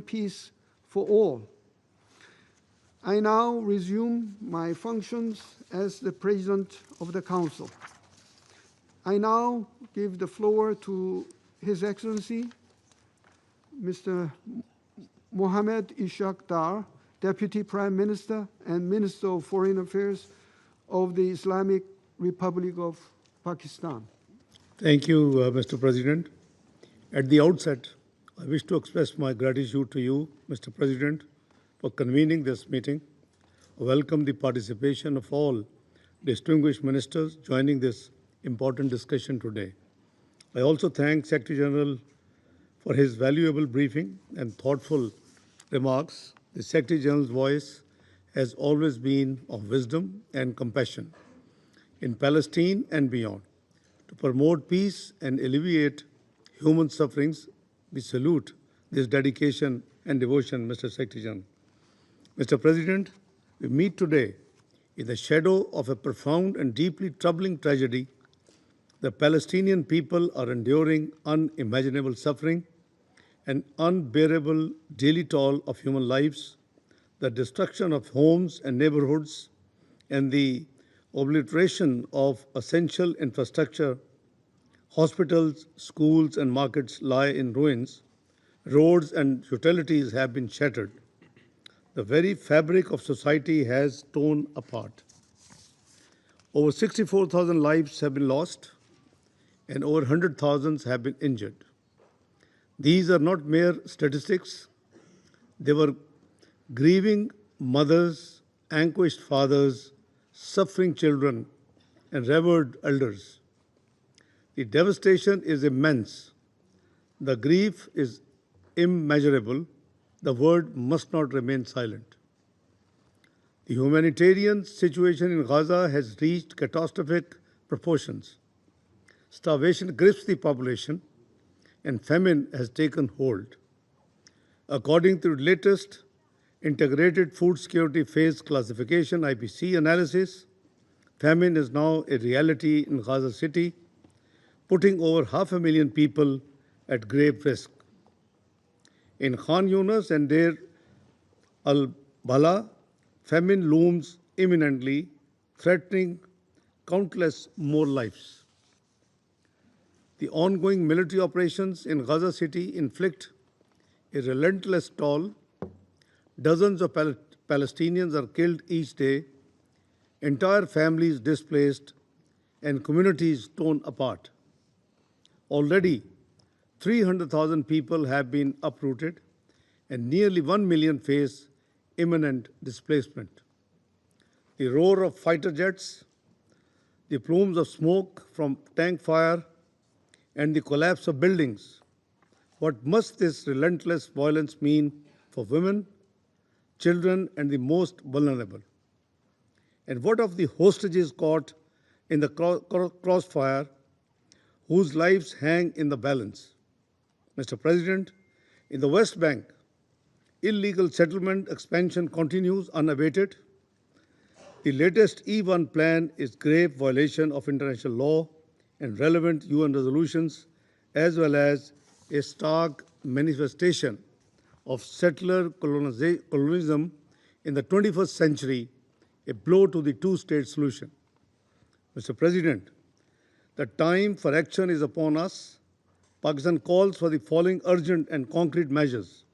peace for all. I now resume my functions as the President of the Council. I now give the floor to His Excellency, Mr. Mohammed Ishaq Dar, Deputy Prime Minister and Minister of Foreign Affairs of the Islamic Republic of Pakistan. Thank you, Mr. President. At the outset, I wish to express my gratitude to you, Mr. President, for convening this meeting. I welcome the participation of all distinguished ministers joining this important discussion today. I also thank Secretary General for his valuable briefing and thoughtful remarks. The Secretary General's voice has always been of wisdom and compassion in Palestine and beyond. To promote peace and alleviate human sufferings, we salute this dedication and devotion, Mr. Secretary General. Mr. President, we meet today in the shadow of a profound and deeply troubling tragedy. The Palestinian people are enduring unimaginable suffering, an unbearable daily toll of human lives, the destruction of homes and neighborhoods, and the obliteration of essential infrastructure. Hospitals, schools, and markets lie in ruins. Roads and utilities have been shattered. The very fabric of society has torn apart. Over 64,000 lives have been lost, and over 100,000 have been injured. These are not mere statistics. They were grieving mothers, anguished fathers, suffering children, and revered elders. The devastation is immense. The grief is immeasurable. The world must not remain silent. The humanitarian situation in Gaza has reached catastrophic proportions. Starvation grips the population, and famine has taken hold. According to the latest Integrated Food Security Phase Classification (IPC) analysis, famine is now a reality in Gaza City, putting over 500,000 people at grave risk. In Khan Yunis and Deir al-Bala, famine looms imminently, threatening countless more lives. The ongoing military operations in Gaza City inflict a relentless toll. Dozens of Palestinians are killed each day, entire families displaced, and communities torn apart. Already, 300,000 people have been uprooted, and nearly 1 million face imminent displacement. The roar of fighter jets, the plumes of smoke from tank fire, and the collapse of buildings. What must this relentless violence mean for women, children, and the most vulnerable? And what of the hostages caught in the crossfire, whose lives hang in the balance? Mr. President, in the West Bank, illegal settlement expansion continues unabated. The latest E1 plan is grave violation of international law and relevant UN resolutions, as well as a stark manifestation of settler colonialism in the 21st century, a blow to the two-state solution. Mr. President, the time for action is upon us. Pakistan calls for the following urgent and concrete measures.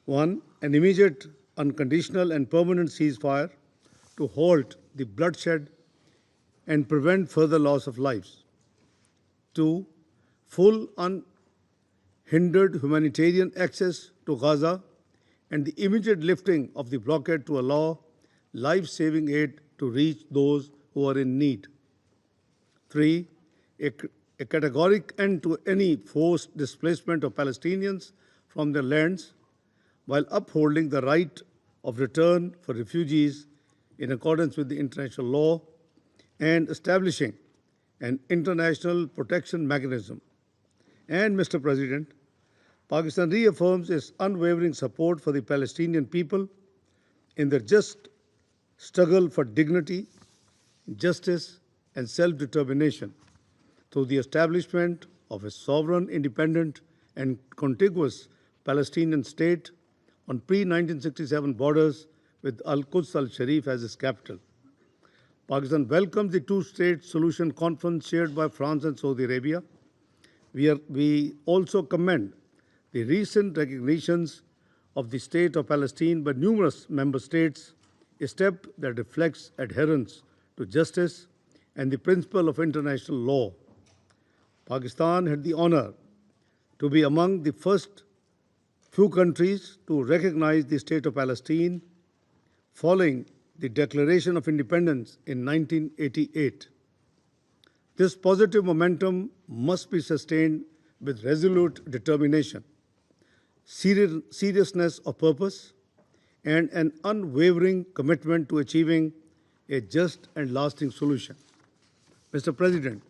1. An immediate, unconditional, and permanent ceasefire to halt the bloodshed and prevent further loss of lives. 2. Full unhindered humanitarian access to Gaza and the immediate lifting of the blockade to allow life-saving aid to reach those who are in need. 3. A categoric end to any forced displacement of Palestinians from their lands, while upholding the right of return for refugees in accordance with the international law and establishing an international protection mechanism. And, Mr. President, Pakistan reaffirms its unwavering support for the Palestinian people in their just struggle for dignity, justice, and self-determination through the establishment of a sovereign, independent, and contiguous Palestinian state on pre-1967 borders with Al-Quds al-Sharif as its capital. Pakistan welcomes the two-state solution conference chaired by France and Saudi Arabia. We also commend the recent recognitions of the state of Palestine by numerous member states, a step that reflects adherence to justice and the principle of international law. Pakistan had the honor to be among the first few countries to recognize the state of Palestine following the Declaration of Independence in 1988. This positive momentum must be sustained with resolute determination, seriousness of purpose, and an unwavering commitment to achieving a just and lasting solution. Mr. President,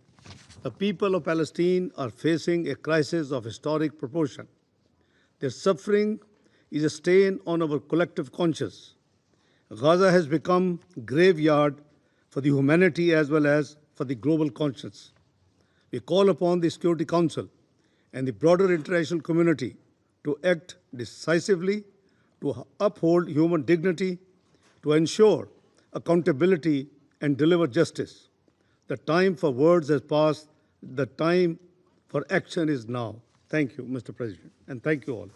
the people of Palestine are facing a crisis of historic proportion. Their suffering is a stain on our collective conscience. Gaza has become a graveyard for the humanity as well as for the global conscience. We call upon the Security Council and the broader international community to act decisively, to uphold human dignity, to ensure accountability and deliver justice. The time for words has passed. The time for action is now. Thank you, Mr. President, and thank you all.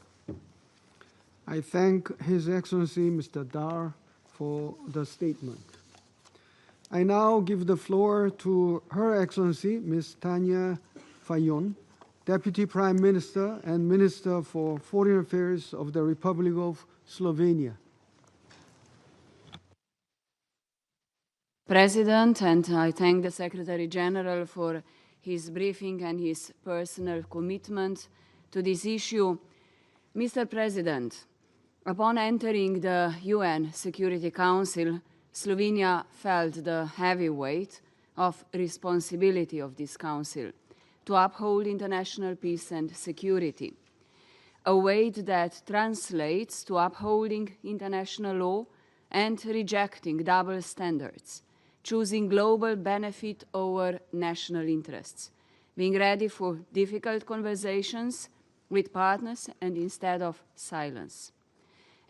I thank His Excellency Mr. Dar for the statement. I now give the floor to Her Excellency Ms. Tanya Fayon, Deputy Prime Minister and Minister for Foreign Affairs of the Republic of Slovenia. President, and I thank the Secretary General for his briefing and his personal commitment to this issue. Mr. President, upon entering the UN Security Council, Slovenia felt the heavy weight of responsibility of this council to uphold international peace and security, a weight that translates to upholding international law and rejecting double standards, choosing global benefit over national interests, being ready for difficult conversations with partners and instead of silence.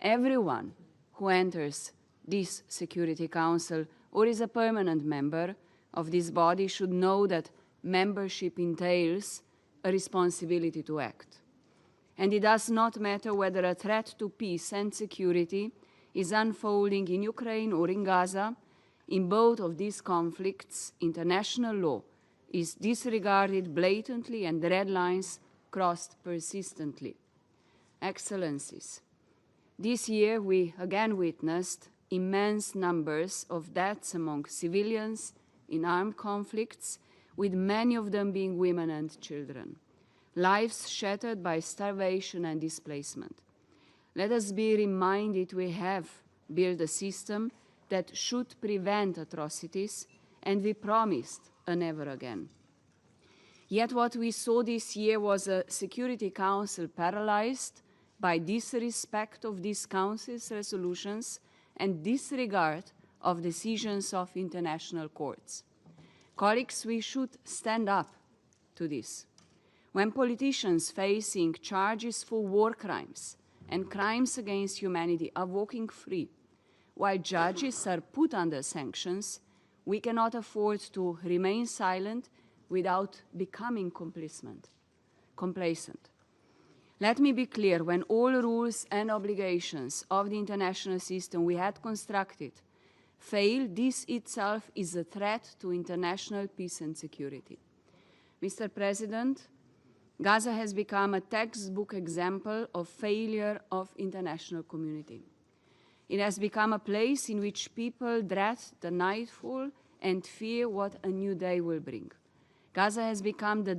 Everyone who enters this Security Council or is a permanent member of this body should know that membership entails a responsibility to act. And it does not matter whether a threat to peace and security is unfolding in Ukraine or in Gaza. In both of these conflicts, international law is disregarded blatantly and red lines crossed persistently. Excellencies, this year we again witnessed immense numbers of deaths among civilians in armed conflicts, with many of them being women and children, lives shattered by starvation and displacement. Let us be reminded we have built a system that should prevent atrocities, and we promised a never again. Yet what we saw this year was a Security Council paralyzed by disrespect of this Council's resolutions and disregard of decisions of international courts. Colleagues, we should stand up to this. When politicians facing charges for war crimes and crimes against humanity are walking free, while judges are put under sanctions, we cannot afford to remain silent without becoming complacent. Let me be clear, when all rules and obligations of the international system we had constructed fail, this itself is a threat to international peace and security. Mr. President, Gaza has become a textbook example of failure of international community. It has become a place in which people dread the nightfall and fear what a new day will bring. Gaza has become the